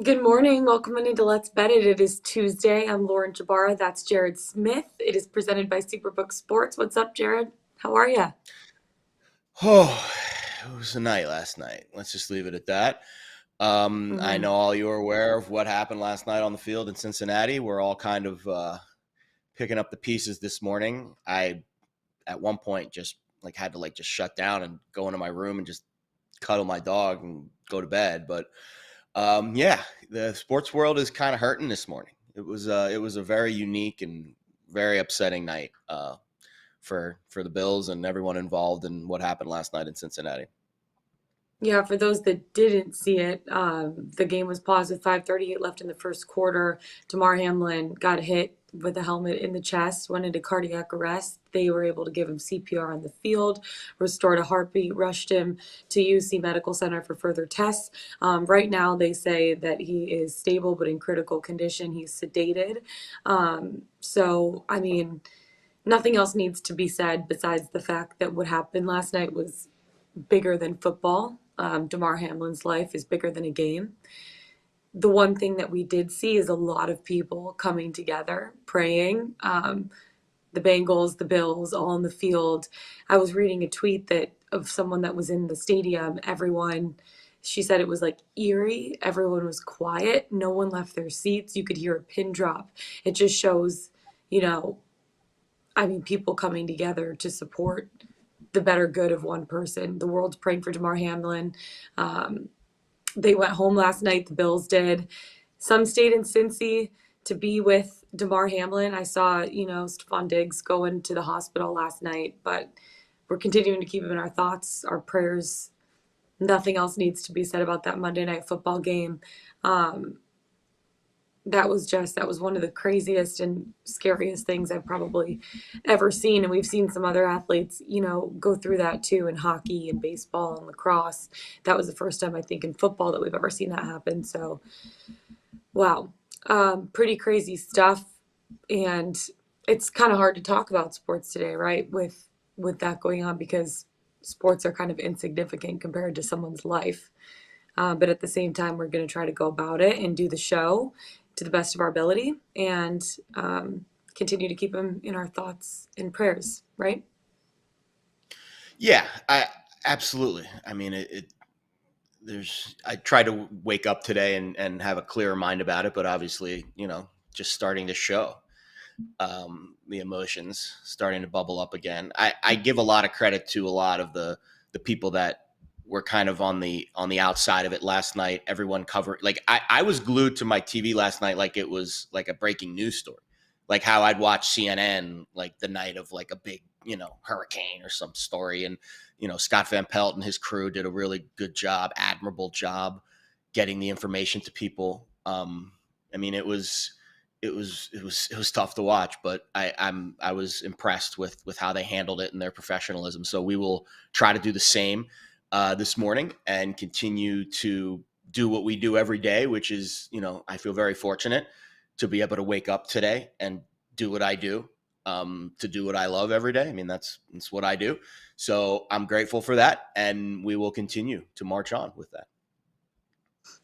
Good morning. Welcome into Let's Bet It. It is Tuesday. I'm Lauren Jabara. That's Jared Smith. It is presented by Superbook Sports. What's up, Jared? How are you? Oh, it was a night last night. Let's just leave it at that. I Mm-hmm. know all you are aware of what happened last night on the field in Cincinnati. We're all kind of picking up the pieces this morning. I, at one point, just had to just shut down and go into my room and just cuddle my dog and go to bed. But yeah, the sports world is kind of hurting this morning. It was a very unique and very upsetting night for the Bills and everyone involved in what happened last night in Cincinnati. Yeah, for those that didn't see it, the game was paused with 5:38 left in the first quarter. Damar Hamlin got hit with a helmet in the chest, went into cardiac arrest. They were able to give him CPR on the field, restored a heartbeat, rushed him to UC Medical Center for further tests. Right now, they say that he is stable but in critical condition. He's sedated. I mean, nothing else needs to be said besides the fact that what happened last night was bigger than football. Damar Hamlin's life is bigger than a game. The one thing that we did see is a lot of people coming together, praying. The Bengals, the Bills, all in the field. I was reading a tweet that of someone that was in the stadium. Everyone, she said it was like eerie. Everyone was quiet. No one left their seats. You could hear a pin drop. It just shows, you know, people coming together to support the better good of one person. The world's praying for Damar Hamlin. Um, they went home last night. The Bills did. Some stayed in Cincy to be with Damar Hamlin. I saw, Stephon Diggs going to the hospital last night, but we're continuing to keep him in our thoughts, our prayers. Nothing else needs to be said about that Monday night football game. Um, that was one of the craziest and scariest things I've probably ever seen. And we've seen some other athletes, go through that too in hockey and baseball and lacrosse. That was the first time I think in football that we've ever seen that happen. So, wow, pretty crazy stuff. And it's kind of hard to talk about sports today, right? With that going on because sports are kind of insignificant compared to someone's life. But at the same time, we're going to try to go about it and do the show to the best of our ability and continue to keep them in our thoughts and prayers, right? Yeah, I absolutely. I mean, it there's I try to wake up today and have a clearer mind about it, but obviously, just starting to show the emotions starting to bubble up again. I give a lot of credit to a lot of the people that were kind of on the outside of it last night. Everyone covered, I was glued to my TV last night like it was like a breaking news story, like how I'd watch CNN like the night of like a big hurricane or some story. And Scott Van Pelt and his crew did a really good job, admirable job getting the information to people. I mean, it was tough to watch, but I was impressed with how they handled it and their professionalism. So we will try to do the same this morning and continue to do what we do every day, which is, I feel very fortunate to be able to wake up today and do what I do, to do what I love every day. I mean, that's what I do. So I'm grateful for that, and we will continue to march on with that.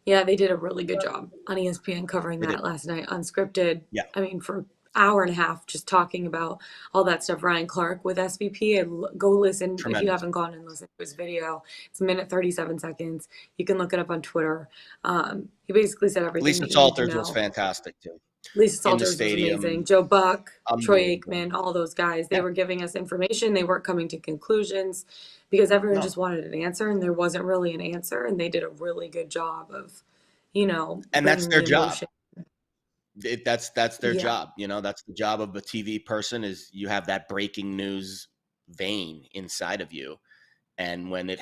Yeah, they did a really good job on ESPN covering They did. that last night, unscripted. Yeah, For hour and a half, just talking about all that stuff. Ryan Clark with SVP, and go listen if you tremendous. haven't gone and listened to his video. It's a minute 37 seconds. You can look it up on Twitter. He basically said everything Lisa that you need to Salters was know. fantastic too. Lisa In the Salters was amazing. stadium, Joe Buck, Troy unbelievable. Aikman, all those guys. They Yeah, were giving us information. They weren't coming to conclusions because everyone no, just wanted an answer, and there wasn't really an answer. And they did a really good job of, and that's bringing their the job. emotion. That's their Yeah. job. That's the job of a TV person, is you have that breaking news vein inside of you, and when it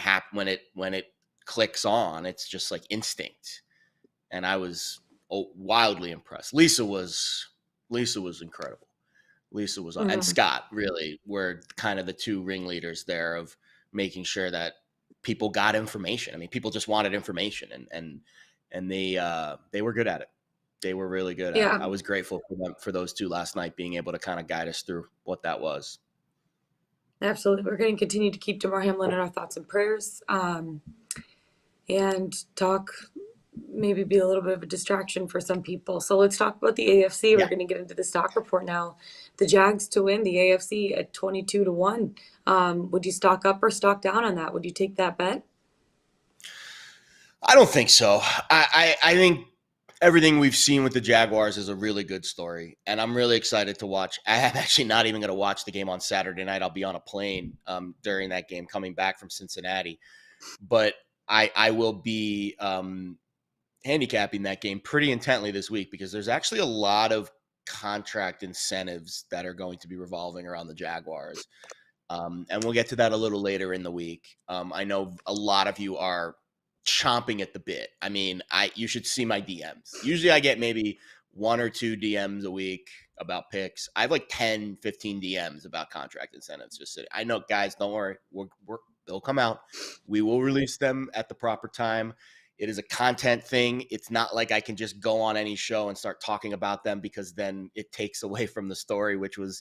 clicks on, it's just like instinct. And I was wildly impressed. Lisa was incredible. Lisa was on, and Mhm. Scott really were kind of the two ringleaders there of making sure that people got information. I mean, people just wanted information, and they were good at it. They were really good at it. Yeah, I was grateful for them, for those two last night, being able to kind of guide us through what that was. absolutely. We're going to continue to keep Damar Hamlin in our thoughts and prayers, and talk maybe be a little bit of a distraction for some people. So let's talk about the AFC. We're Yeah. going to get into the stock report now. The Jags to win the AFC at 22 to 1. Would you stock up or stock down on that? Would you take that bet? I don't think so. I think everything we've seen with the Jaguars is a really good story, and I'm really excited to watch. I am actually not even going to watch the game on Saturday night. I'll be on a plane during that game coming back from Cincinnati, but I will be handicapping that game pretty intently this week because there's actually a lot of contract incentives that are going to be revolving around the Jaguars. And we'll get to that a little later in the week. I know a lot of you are chomping at the bit. I mean, you should see my DMs. Usually I get maybe one or two DMs a week about picks. I have like 10, 15 DMs about contract incentives. Just sitting. I know, guys, don't worry. They'll come out. We will release them at the proper time. It is a content thing. It's not like I can just go on any show and start talking about them because then it takes away from the story, which was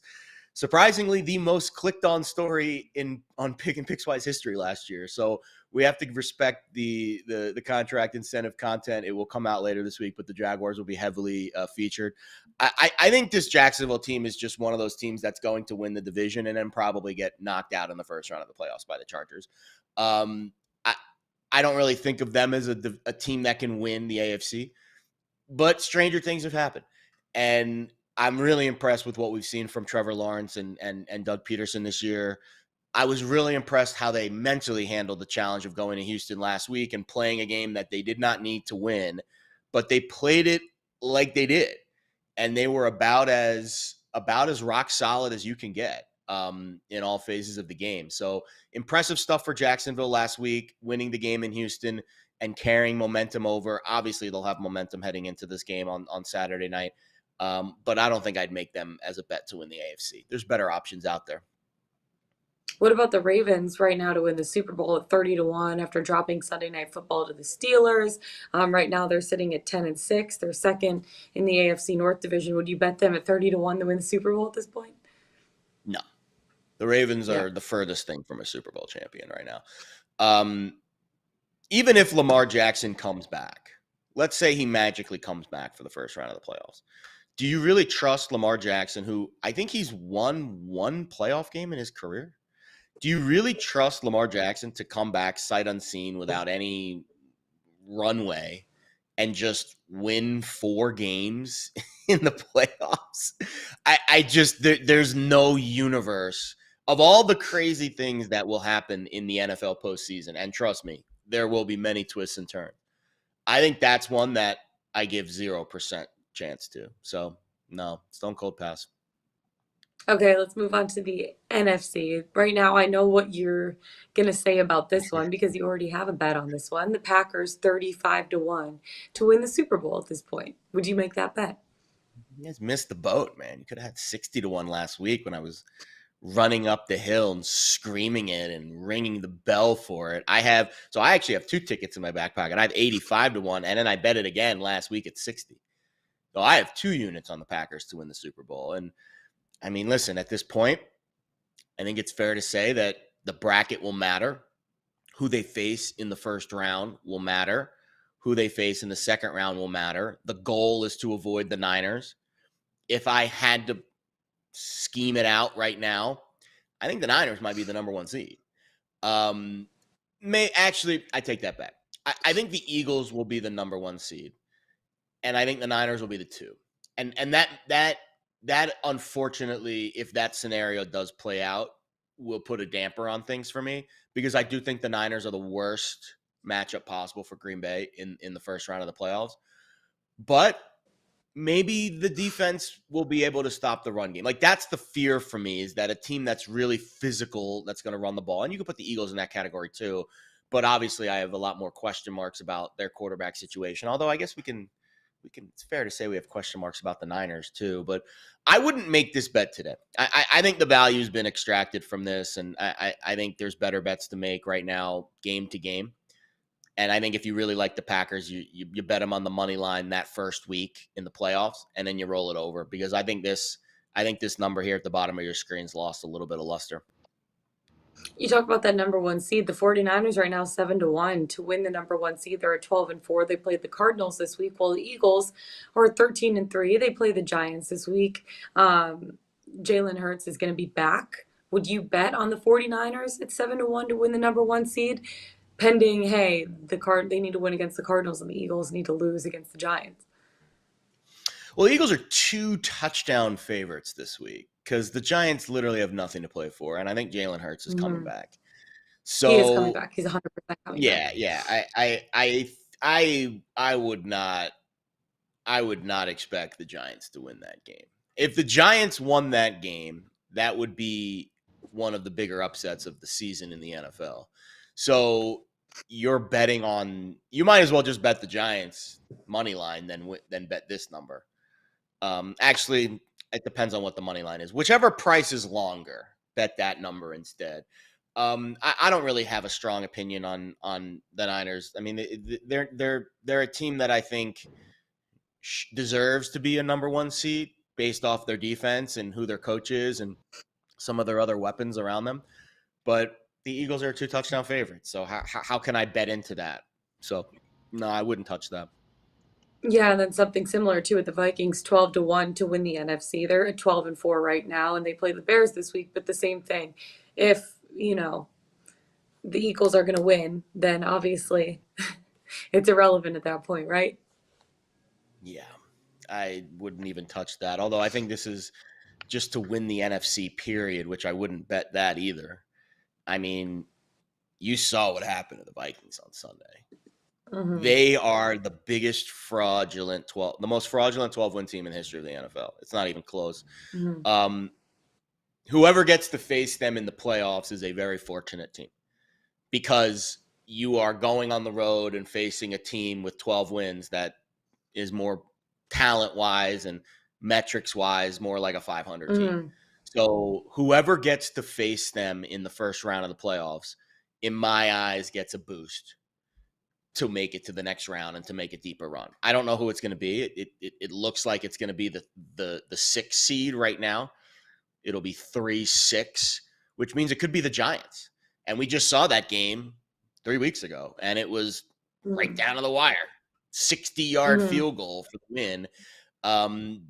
surprisingly the most clicked on story on Pick and Pickswise history last year. So we have to respect the contract incentive content. It will come out later this week, but the Jaguars will be heavily featured. I think this Jacksonville team is just one of those teams that's going to win the division and then probably get knocked out in the first round of the playoffs by the Chargers. I don't really think of them as a team that can win the AFC, but stranger things have happened. And I'm really impressed with what we've seen from Trevor Lawrence and Doug Peterson this year. I was really impressed how they mentally handled the challenge of going to Houston last week and playing a game that they did not need to win, but they played it like they did. And they were about as rock solid as you can get in all phases of the game. So impressive stuff for Jacksonville last week, winning the game in Houston and carrying momentum over. Obviously, they'll have momentum heading into this game on Saturday night. But I don't think I'd make them as a bet to win the AFC. There's better options out there. What about the Ravens right now to win the Super Bowl at 30 to 1 after dropping Sunday Night Football to the Steelers? Right now they're sitting at 10 and 6. They're second in the AFC North Division. Would you bet them at 30 to 1 to win the Super Bowl at this point? No, the Ravens Yeah. are the furthest thing from a Super Bowl champion right now. Even if Lamar Jackson comes back, let's say he magically comes back for the first round of the playoffs. Do you really trust Lamar Jackson, who I think he's won one playoff game in his career? Do you really trust Lamar Jackson to come back sight unseen without any runway and just win 4 games in the playoffs? I just there's no universe of all the crazy things that will happen in the NFL postseason. And trust me, there will be many twists and turns. I think that's one that I give 0% chance to. So no, stone cold pass. Okay, let's move on to the NFC. Right now, I know what you're going to say about this one because you already have a bet on this one. The Packers 35 to 1 to win the Super Bowl at this point. Would you make that bet? You guys missed the boat, man. You could have had 60 to 1 last week when I was running up the hill and screaming it and ringing the bell for it. I actually have 2 tickets in my back pocket. I have 85 to 1, and then I bet it again last week at 60. So I have 2 units on the Packers to win the Super Bowl. And I mean, listen, at this point, I think it's fair to say that the bracket will matter. Who they face in the first round will matter. Who they face in the second round will matter. The goal is to avoid the Niners. If I had to scheme it out right now, I think the Niners might be the number 1 seed. I take that back. I think the Eagles will be the number 1 seed, and I think the Niners will be the 2. And that unfortunately, if that scenario does play out, will put a damper on things for me because I do think the Niners are the worst matchup possible for Green Bay in the first round of the playoffs. But maybe the defense will be able to stop the run game. Like that's the fear for me is that a team that's really physical, that's going to run the ball. And you can put the Eagles in that category too. But obviously I have a lot more question marks about their quarterback situation. Although I guess it's fair to say we have question marks about the Niners too, but I wouldn't make this bet today. I think the value has been extracted from this. And I think there's better bets to make right now, game to game. And I think if you really like the Packers, you bet them on the money line that first week in the playoffs, and then you roll it over because I think this number here at the bottom of your screen's lost a little bit of luster. You talk about that number one seed. The 49ers right now 7-1 to win the number one seed. They're at 12-4. They played the Cardinals this week, while the Eagles are 13-3. They play the Giants this week. Jalen Hurts is going to be back. Would you bet on the 49ers at 7-1 to win the number one seed? Pending, hey, they need to win against the Cardinals and the Eagles need to lose against the Giants. Well, the Eagles are 2 touchdown favorites this week because the Giants literally have nothing to play for, and I think Jalen Hurts is coming Mm-hmm. back. He is coming So back. He's 100% coming yeah, back. yeah, I would not expect the Giants to win that game. If the Giants won that game, that would be one of the bigger upsets of the season in the NFL. So you're betting on, you might as well just bet the Giants money line than bet this number. Actually, it depends on what the money line is. Whichever price is longer, bet that number instead. I don't really have a strong opinion on the Niners. I mean, they're a team that I think deserves to be a number one seed based off their defense and who their coach is and some of their other weapons around them. But the Eagles are 2 touchdown favorites. So how can I bet into that? So no, I wouldn't touch that. Yeah, and then something similar too with the Vikings, 12-1 to win the NFC. They're at 12-4 right now, and they play the Bears this week. But the same thing, if the Eagles are going to win, then obviously it's irrelevant at that point, right? Yeah, I wouldn't even touch that. Although I think this is just to win the NFC period, which I wouldn't bet that either. I mean, you saw what happened to the Vikings on Sunday. Mm-hmm. They are the most fraudulent 12-win team in the history of the NFL. It's not even close. Mm-hmm. Um, whoever gets to face them in the playoffs is a very fortunate team because you are going on the road and facing a team with 12 wins that is more talent-wise and metrics-wise more like a 500 team. Mm-hmm. So whoever gets to face them in the first round of the playoffs, in my eyes, gets a boost to make it to the next round and to make a deeper run. I don't know who it's going to be. It looks like it's going to be the 6th seed right now. It'll be 3-6, which means it could be the Giants. And we just saw that game 3 weeks ago, and it was right down to the wire. 60-yard Mm-hmm. field goal for the win.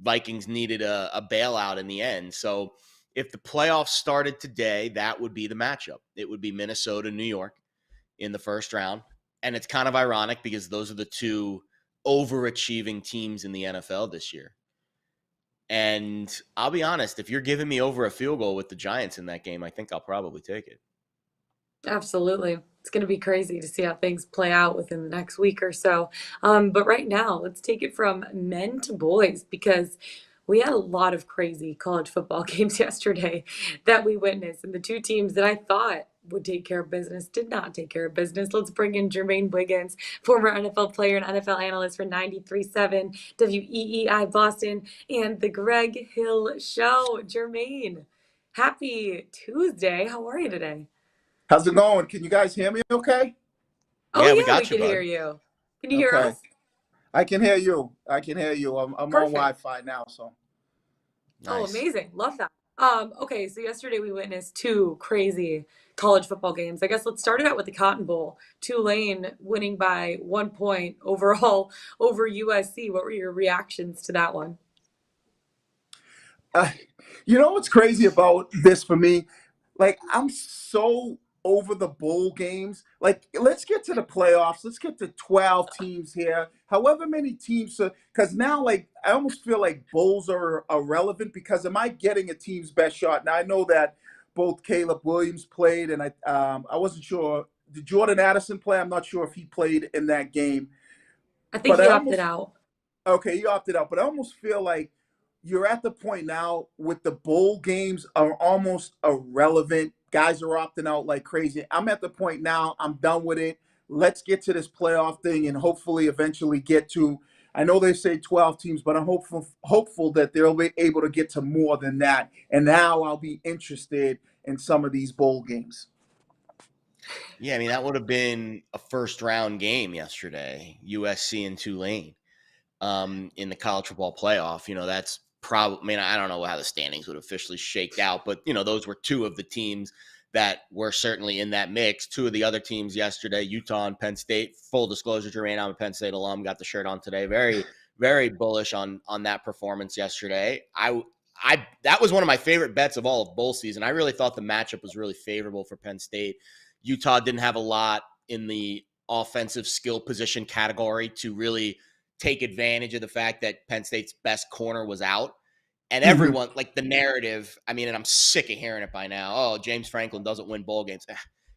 Vikings needed a bailout in the end. So if the playoffs started today, that would be the matchup. It would be Minnesota, New York in the first round. And it's kind of ironic because those are the 2 overachieving teams in the NFL this year. And I'll be honest, if you're giving me over a field goal with the Giants in that game, I think I'll probably take it. Absolutely. It's going to be crazy to see how things play out within the next week or so. But right now, let's take it from men to boys because we had a lot of crazy college football games yesterday that we witnessed. And the 2 teams that I thought would take care of business did not take care of business. Let's bring in Jermaine Wiggins, former NFL player and NFL analyst for 93.7 WEEI Boston and the Greg Hill Show. Jermaine, happy Tuesday. How are you today? How's it going? Can you guys hear me okay? Oh Yeah, we yeah, we got you, can hear bud. you. Can you hear Okay. us? I can hear you. I can hear you. I'm on Perfect. Wi-Fi now, so. Oh, Nice. amazing. Love that. Okay, so yesterday we witnessed 2 crazy college football games. I guess let's start it out with the Cotton Bowl. Tulane winning by 1 point overall over USC. What were your reactions to that one? Uh, you know what's crazy about this for me? Like, I'm so over the bowl games. Like, let's get to the playoffs. Let's get to 12 teams here. However many teams, because now, like, I almost feel like bowls are irrelevant because am I getting a team's best shot? Now, I know that both Caleb Williams played, and I wasn't sure. Did Jordan Addison play? I'm not sure if he played in that game. I think But he I opted almost out. Okay, you opted out, but I almost feel like you're at the point now with the bowl games are almost irrelevant. Guys are opting out like crazy. I'm at the point now, I'm done with it. Let's get to this playoff thing and hopefully eventually get to I know they say 12 teams, but I'm hopeful that they'll be able to get to more than that. And now I'll be interested in some of these bowl games. Yeah, I mean, that would have been a first round game yesterday, USC and Tulane, in the college football playoff. That's probably, I mean, I don't know how the standings would officially shake out, but, those were 2 of the teams that were certainly in that mix. Two of the other teams yesterday, Utah and Penn State. Full disclosure, Jermaine, I'm a Penn State alum. Got the shirt on today. Very, very bullish on that performance yesterday. That was one of my favorite bets of all of bowl season. I really thought the matchup was really favorable for Penn State. Utah didn't have a lot in the offensive skill position category to really take advantage of the fact that Penn State's best corner was out. And everyone, like the narrative, I mean, and I'm sick of hearing it by now. Oh, James Franklin doesn't win bowl games.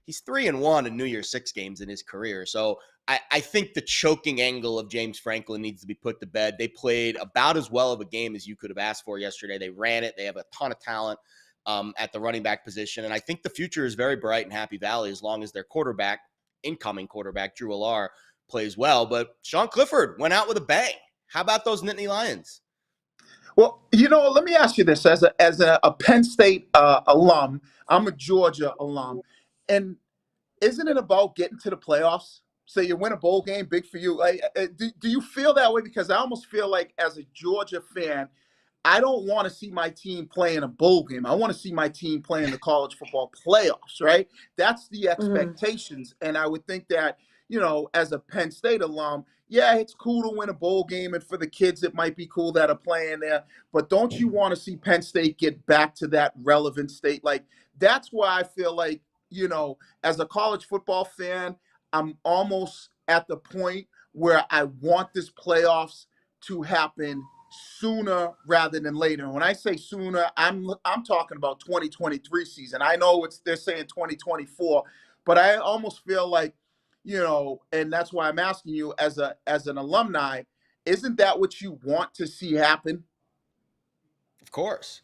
He's 3-1 in New Year's Six games in his career. So I think the choking angle of James Franklin needs to be put to bed. They played about as well of a game as you could have asked for yesterday. They ran it. They have a ton of talent at the running back position. And I think the future is very bright in Happy Valley as long as their quarterback, incoming quarterback, Drew Allar, plays well. But Sean Clifford went out with a bang. How about those Nittany Lions? Well, let me ask you this. As a Penn State alum, I'm a Georgia alum. And isn't it about getting to the playoffs? So you win a bowl game, big for you. Like, do you feel that way? Because I almost feel like as a Georgia fan, I don't want to see my team play in a bowl game. I want to see my team play in the college football playoffs, right? That's the expectations. And I would think that, as a Penn State alum, yeah, it's cool to win a bowl game. And for the kids, it might be cool that are playing there. But don't you want to see Penn State get back to that relevant state? Like, that's why I feel like, as a college football fan, I'm almost at the point where I want this playoffs to happen sooner rather than later. And when I say sooner, I'm talking about 2023 season. I know they're saying 2024, but I almost feel like, and that's why I'm asking you as an alumni, isn't that what you want to see happen? Of course.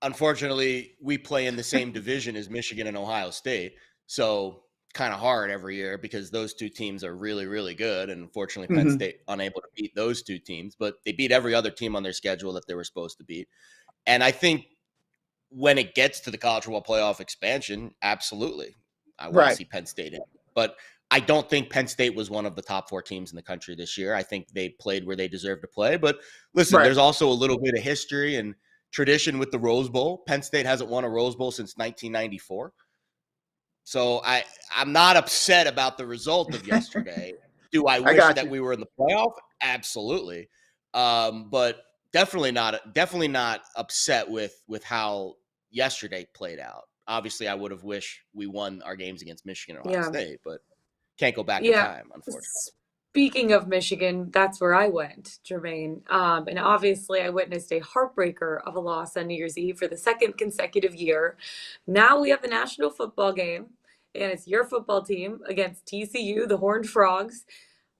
Unfortunately, we play in the same division as Michigan and Ohio State. So kind of hard every year because those two teams are really, really good. And unfortunately, Penn State unable to beat those two teams, but they beat every other team on their schedule that they were supposed to beat. And I think when it gets to the college football playoff expansion, absolutely, I want to see Penn State in. But I don't think Penn State was one of the top 4 teams in the country this year. I think they played where they deserved to play. But listen, there's also a little bit of history and tradition with the Rose Bowl. Penn State hasn't won a Rose Bowl since 1994. So I'm not upset about the result of yesterday. Do I wish that we were in the playoff? Absolutely. But definitely not upset with how yesterday played out. Obviously, I would have wished we won our games against Michigan and Ohio State, but can't go back in time, unfortunately. Speaking of Michigan, that's where I went, Jermaine. And obviously, I witnessed a heartbreaker of a loss on New Year's Eve for the second consecutive year. Now we have the national football game, and it's your football team against TCU, the Horned Frogs.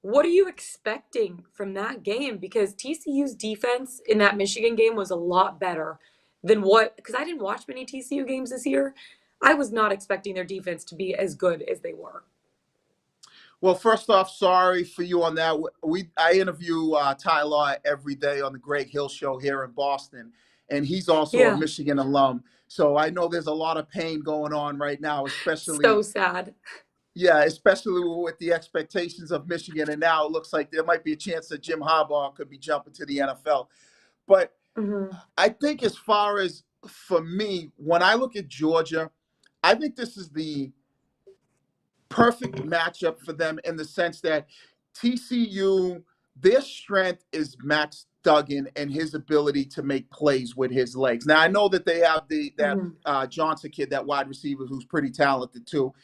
What are you expecting from that game? Because TCU's defense in that Michigan game was a lot better than because I didn't watch many TCU games this year. I was not expecting their defense to be as good as they were. Well, first off, sorry for you on that. I interview Ty Law every day on the Greg Hill Show here in Boston, and he's also a Michigan alum. So I know there's a lot of pain going on right now, especially. So sad. Yeah, especially with the expectations of Michigan, and now it looks like there might be a chance that Jim Harbaugh could be jumping to the NFL. But I think as far as for me, when I look at Georgia, I think this is the perfect matchup for them in the sense that TCU, their strength is Max Duggan and his ability to make plays with his legs. Now, I know that they have that Johnson kid, that wide receiver, who's pretty talented too.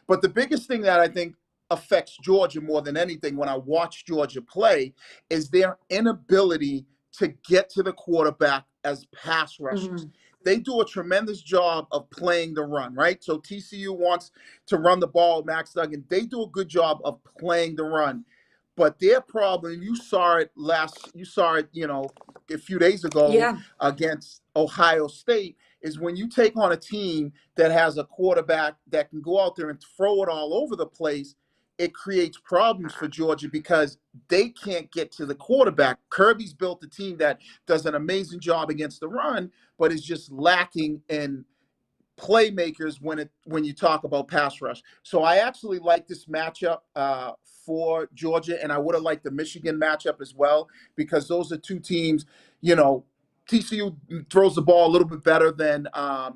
But the biggest thing that I think affects Georgia more than anything when I watch Georgia play is their inability to get to the quarterback as pass rushers. They do a tremendous job of playing the run, right? So TCU wants to run the ball, Max Duggan. They do a good job of playing the run. But their problem, you saw it, a few days ago against Ohio State, is when you take on a team that has a quarterback that can go out there and throw it all over the place, it creates problems for Georgia because they can't get to the quarterback. Kirby's built a team that does an amazing job against the run, but is just lacking in playmakers when you talk about pass rush. So I actually like this matchup for Georgia, and I would have liked the Michigan matchup as well, because those are two teams, TCU throws the ball a little bit better than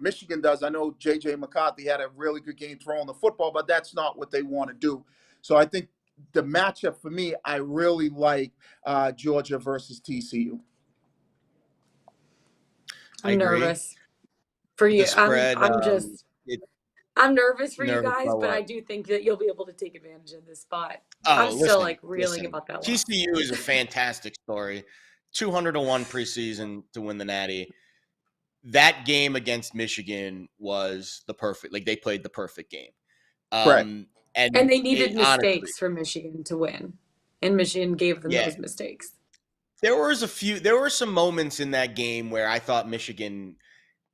Michigan does. I know J.J. McCarthy had a really good game throwing the football, but that's not what they want to do. So I think the matchup for me, I really like Georgia versus TCU. I I'm agree. nervous for The you. spread, it I'm nervous for you nervous guys, about but I what? do think that you'll be able to take advantage of this spot. I'm Oh, still like listen, reeling listen. about that loss. TCU is a fantastic story. 200-1 preseason to win the Natty. That game against Michigan was the perfect. Like they played the perfect game. Right. And And they it needed honestly, mistakes from Michigan to win. And Michigan gave them yeah, those mistakes. there were some moments in that game where I thought Michigan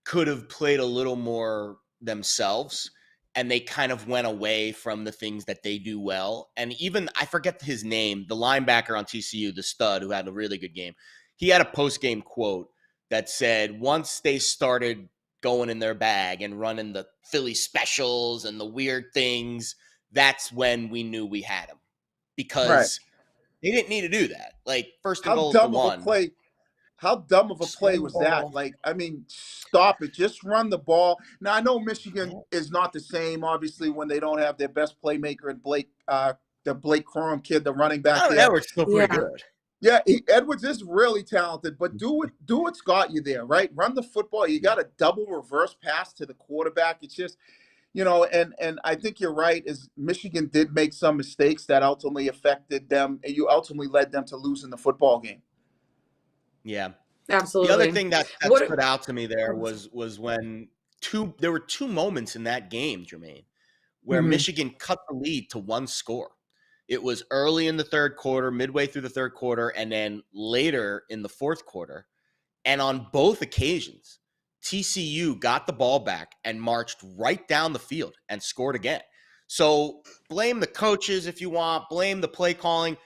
could have played a little more themselves, and they kind of went away from the things that they do well. And even I forget his name, the linebacker on TCU, the stud who had a really good game. He had a post-game quote that said once they started going in their bag and running the Philly specials and the weird things, that's when we knew we had them, Right. because they didn't need to do that. Like first and How goal at the dumb of a one, play How dumb of a just play run the was that? ball. Like, I mean, stop it. Just run the ball. Now, I know Michigan is not the same, obviously, when they don't have their best playmaker in the Blake Corum kid, the running back Oh, there. Edwards still pretty Yeah, good. Yeah, Edwards is really talented, but do what's got you there, right? Run the football. You got a double reverse pass to the quarterback. It's just, and I think you're right. Is Michigan did make some mistakes that ultimately affected them, and you ultimately led them to losing the football game. Yeah. The other absolutely. thing that What? stood out to me there Oh, was when there were two moments in that game, Jermaine, where mhm. Michigan cut the lead to one score. It was early in the third quarter, midway through the third quarter, and then later in the fourth quarter. And on both occasions, TCU got the ball back and marched right down the field and scored again. So blame the coaches if you want, blame the play calling.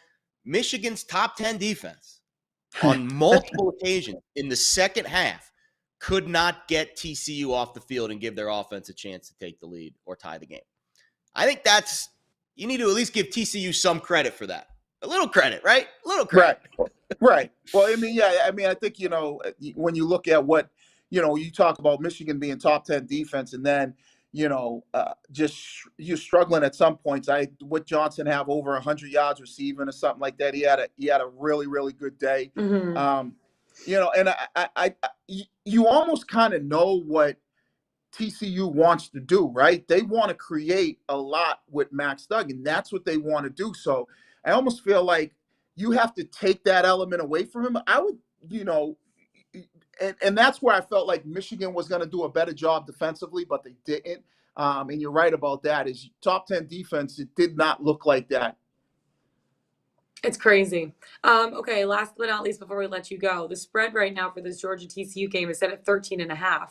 Michigan's top 10 defense on multiple occasions in the second half could not get TCU off the field and give their offense a chance to take the lead or tie the game. I think you need to at least give TCU some credit for that. A little credit, right? A little credit. Right. Right. Well, I mean, yeah, I mean, I think, when you look at what, you talk about Michigan being top 10 defense and then, just you're struggling at some points. Would Johnson have over 100 yards receiving or something like that? He had a really, really good day. Mhm. Um, and you almost kind of know what TCU wants to do, right? They want to create a lot with Max Duggan. That's what they want to do. So I almost feel like you have to take that element away from him. I would, and that's where I felt like Michigan was going to do a better job defensively, but they didn't. And you're right about that. Is top 10 defense, it did not look like that. It's crazy. Okay, last but not least, before we let you go, the spread right now for this Georgia TCU game is set at 13.5.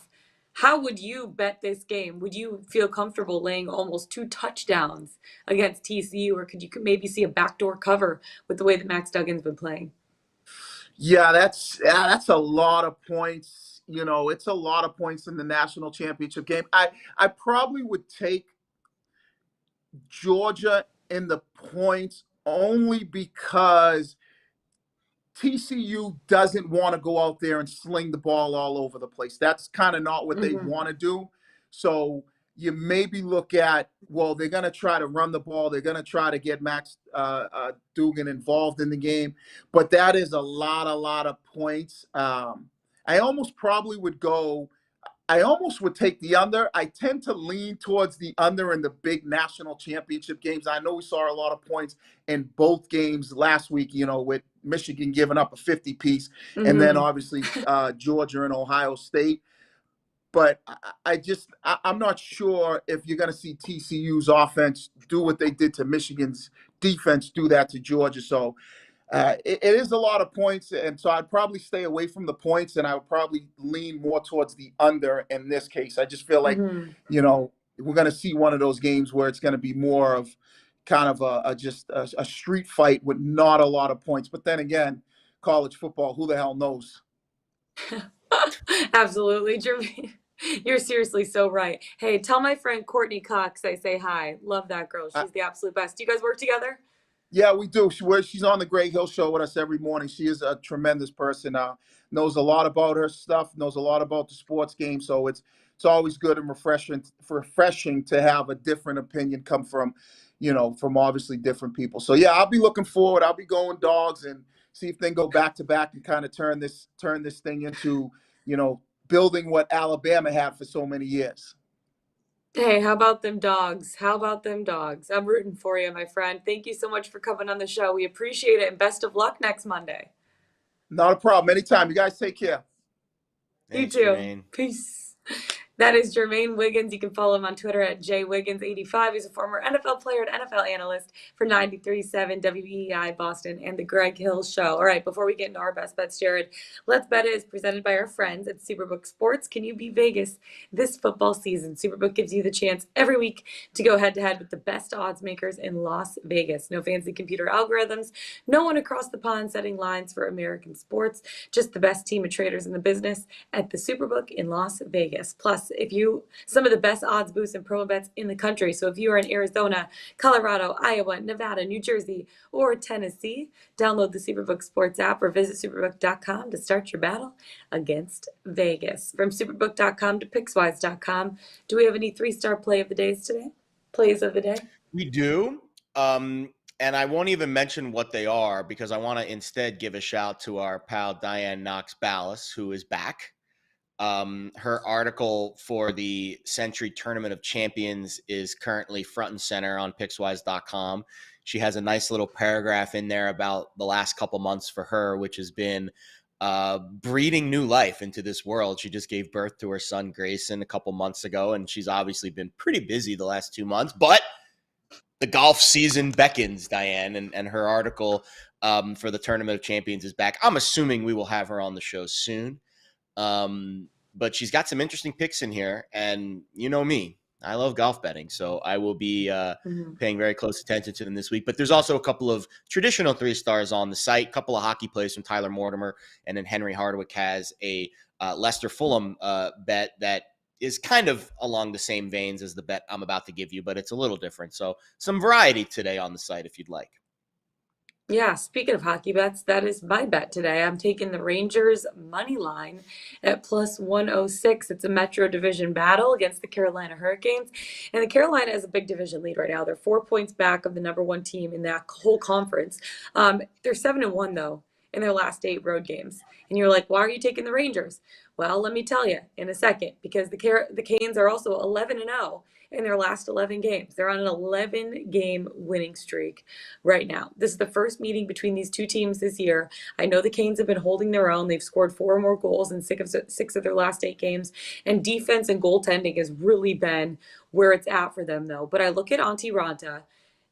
How would you bet this game? Would you feel comfortable laying almost 2 touchdowns against TCU, or could you maybe see a backdoor cover with the way that Max Duggan's been playing? Yeah, that's a lot of points. It's a lot of points in the national championship game. I probably would take Georgia in the points only because TCU doesn't want to go out there and sling the ball all over the place. That's kind of not what they Hmm. want to do. So you maybe look at, well, they're going to try to run the ball. They're going to try to get Max Duggan involved in the game. But that is a lot of points. I almost probably would go I almost would take the under. I tend to lean towards the under in the big national championship games. I know we saw a lot of points in both games last week, with Michigan giving up a 50 piece and then Hmm. obviously Georgia and Ohio State. But I'm not sure if you're going to see TCU's offense do what they did to Michigan's defense, do that to Georgia. So it is a lot of points, and so I'd probably stay away from the points, and I would probably lean more towards the under in this case. I just feel like, Hmm. we're going to see one of those games where it's going to be more of kind of a street fight with not a lot of points. But then again, college football, who the hell knows? Absolutely, Jermaine. You're seriously so right. Hey, tell my friend Courtney Cox I say hi. Love that girl. I, She's the absolute best. Do you guys work together? Yeah, we do. She's on the Greg Hill Show with us every morning. She is a tremendous person. Knows a lot about her stuff. Knows a lot about the sports game. So it's always good and refreshing to have a different opinion come from, from obviously different people. So yeah, I'll be looking forward. I'll be going dogs and see if they can go back to back and kind of turn this thing into, building what Alabama had for so many years. Hey, how about them dogs? How about them dogs? I'm rooting for you, my friend. Thank you so much for coming on the show. We appreciate it, and best of luck next Monday. Not a problem. Anytime. You guys take care. You Thanks, too. Jermaine. Peace. That is Jermaine Wiggins. You can follow him on Twitter at jwiggins85. He's a former NFL player and NFL analyst for 93.7 WEI Boston and the Greg Hill Show. All right, before we get into our best bets, Jared, Let's Bet It is presented by our friends at Superbook Sports. Can you be Vegas this football season? Superbook gives you the chance every week to go head-to-head with the best odds makers in Las Vegas. No fancy computer algorithms, no one across the pond setting lines for American sports, just the best team of traders in the business at the Superbook in Las Vegas. Plus, some of the best odds boosts and promo bets in the country. So if you are in Arizona, Colorado, Iowa, Nevada, New Jersey, or Tennessee, download the Superbook Sports app or visit superbook.com to start your battle against Vegas. From superbook.com to pickswise.com, do we have any 3-star plays of the day? We do. And I won't even mention what they are because I want to instead give a shout to our pal Diane Knox-Ballas, who is back. Her article for the Century Tournament of Champions is currently front and center on Pickswise.com. She has a nice little paragraph in there about the last couple months for her, which has been breathing new life into this world. She just gave birth to her son, Grayson, a couple months ago, and she's obviously been pretty busy the last 2 months, but the golf season beckons, Diane, and her article for the Tournament of Champions is back. I'm assuming we will have her on the show soon. But she's got some interesting picks in here, and you know me, I love golf betting, so I will be paying very close attention to them this week. But there's also a couple of traditional 3-stars on the site, a couple of hockey plays from Tyler Mortimer, and then Henry Hardwick has a Leicester Fulham bet that is kind of along the same veins as the bet I'm about to give you, but it's a little different. So some variety today on the site if you'd like. Yeah, speaking of hockey bets, that is my bet today. I'm taking the Rangers money line at plus 106. It's a Metro Division battle against the Carolina Hurricanes. And the Carolina has a big division lead right now. They're 4 points back of the number one team in that whole conference. They're 7-1 though in their last 8 road games. And you're like, why are you taking the Rangers? Well, let me tell you in a second, because the Canes are also 11-0 in their last 11 games. They're on an 11-game winning streak right now. This is the first meeting between these two teams this year. I know the Canes have been holding their own. They've scored 4 more goals in 6 of their last 8 games. And defense and goaltending has really been where it's at for them, though. But I look at Antti Raanta,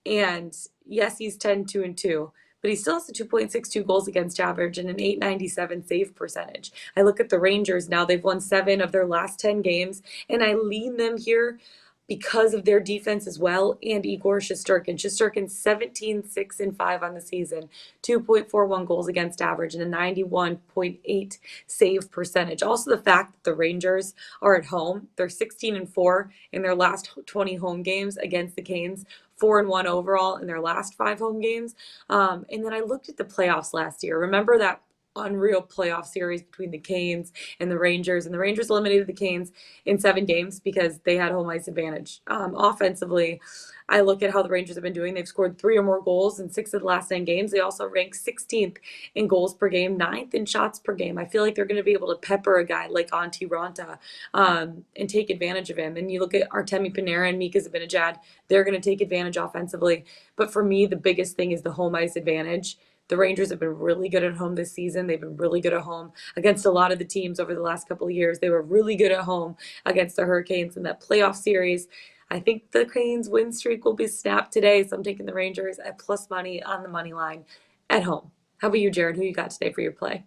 and yes, he's 10-2-2. But he still has a 2.62 goals against average and an 897 save percentage. I look at the Rangers now. They've won 7 of their last 10 games, and I lean them here because of their defense as well, and Igor Shesterkin. Shesterkin 17-6-5 on the season, 2.41 goals against average, and a 91.8 save percentage. Also, the fact that the Rangers are at home, they're 16-4 in their last 20 home games against the Canes, 4-1 overall in their last 5 home games. And then I looked at the playoffs last year. Remember that unreal playoff series between the Canes and the Rangers, and the Rangers eliminated the Canes in 7 games because they had home ice advantage. Offensively, I look at how the Rangers have been doing. They've scored 3 or more goals in 6 of the last 9 games. They also rank 16th in goals per game, 9th in shots per game. I feel like they're going to be able to pepper a guy like Antti Raanta and take advantage of him. And you look at Artemi Panarin and Mika Zibanejad, they're going to take advantage offensively. But for me, the biggest thing is the home ice advantage. The Rangers have been really good at home this season. They've been really good at home against a lot of the teams over the last couple of years. They were really good at home against the Hurricanes in that playoff series. I think the Canes win streak will be snapped today, so I'm taking the Rangers at plus money on the money line at home. How about you, Jared? Who you got today for your play?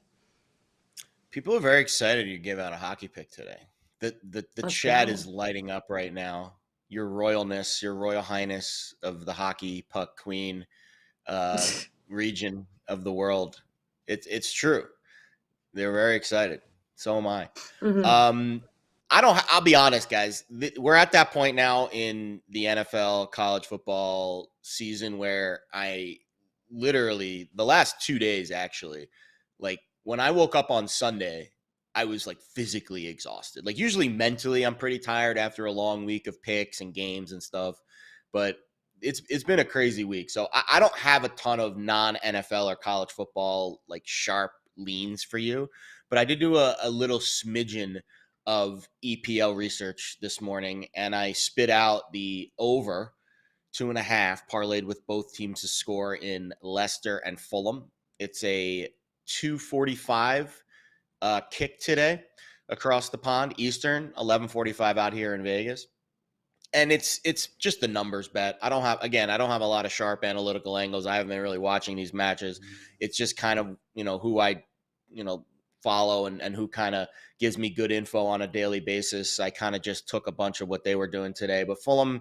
People are very excited you gave out a hockey pick today. The chat is lighting up right now. Your royalness, your royal highness of the hockey puck queen region of the world. It's true. They're very excited. So am I. Mm-hmm. I'll be honest, guys. We're at that point now in the NFL college football season where I literally the last 2 days, actually, like when I woke up on Sunday, I was like physically exhausted. Like usually mentally, I'm pretty tired after a long week of picks and games and stuff, but it's been a crazy week. So I don't have a ton of non-NFL or college football like sharp leans for you, but I did do a little smidgen of EPL research this morning, and I spit out the over 2.5 parlayed with both teams to score in Leicester and Fulham. It's a 245 kick today across the pond, Eastern, 11:45 out here in Vegas. And it's just the numbers bet. I don't have a lot of sharp analytical angles. I haven't been really watching these matches. It's just kind of, who I, follow and who kind of gives me good info on a daily basis. I kind of just took a bunch of what they were doing today. But Fulham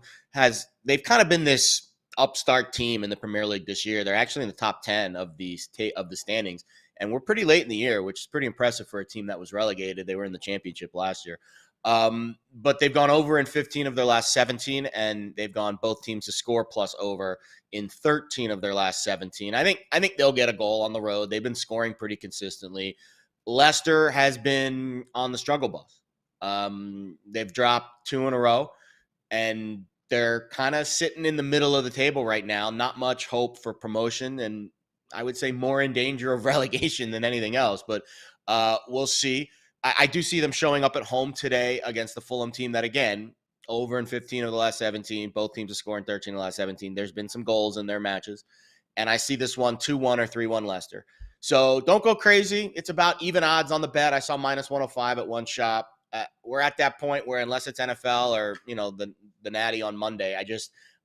they've kind of been this upstart team in the Premier League this year. They're actually in the top 10 of the standings. And we're pretty late in the year, which is pretty impressive for a team that was relegated. They were in the championship last year. But they've gone over in 15 of their last 17, and they've gone both teams to score plus over in 13 of their last 17. I think they'll get a goal on the road. They've been scoring pretty consistently. Leicester has been on the struggle bus. They've dropped 2 in a row, and they're kind of sitting in the middle of the table right now. Not much hope for promotion, and I would say more in danger of relegation than anything else. But we'll see. I do see them showing up at home today against the Fulham team that, again, over in 15 of the last 17. Both teams have scored in 13 of the last 17. There's been some goals in their matches. And I see this one 2-1 or 3-1 Leicester. So don't go crazy. It's about even odds on the bet. I saw minus 105 at one shop. We're at that point where unless it's NFL or, the Natty on Monday,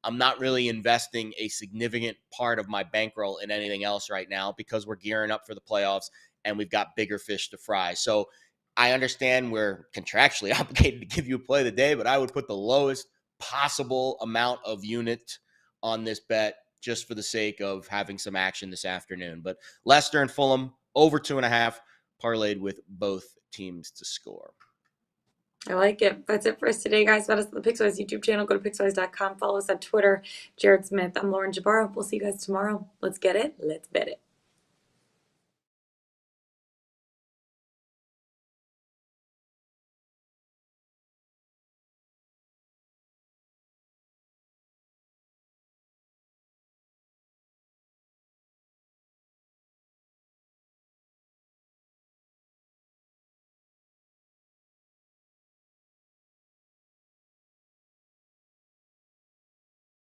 I'm not really investing a significant part of my bankroll in anything else right now because we're gearing up for the playoffs and we've got bigger fish to fry. So I understand we're contractually obligated to give you a play of the day, but I would put the lowest possible amount of unit on this bet just for the sake of having some action this afternoon. But Leicester and Fulham over 2.5 parlayed with both teams to score. I like it. That's it for us today, guys. Follow us on the Pickswise YouTube channel. Go to pickswise.com. Follow us on Twitter. Jared Smith. I'm Lauren Jabara. We'll see you guys tomorrow. Let's get it. Let's bet it.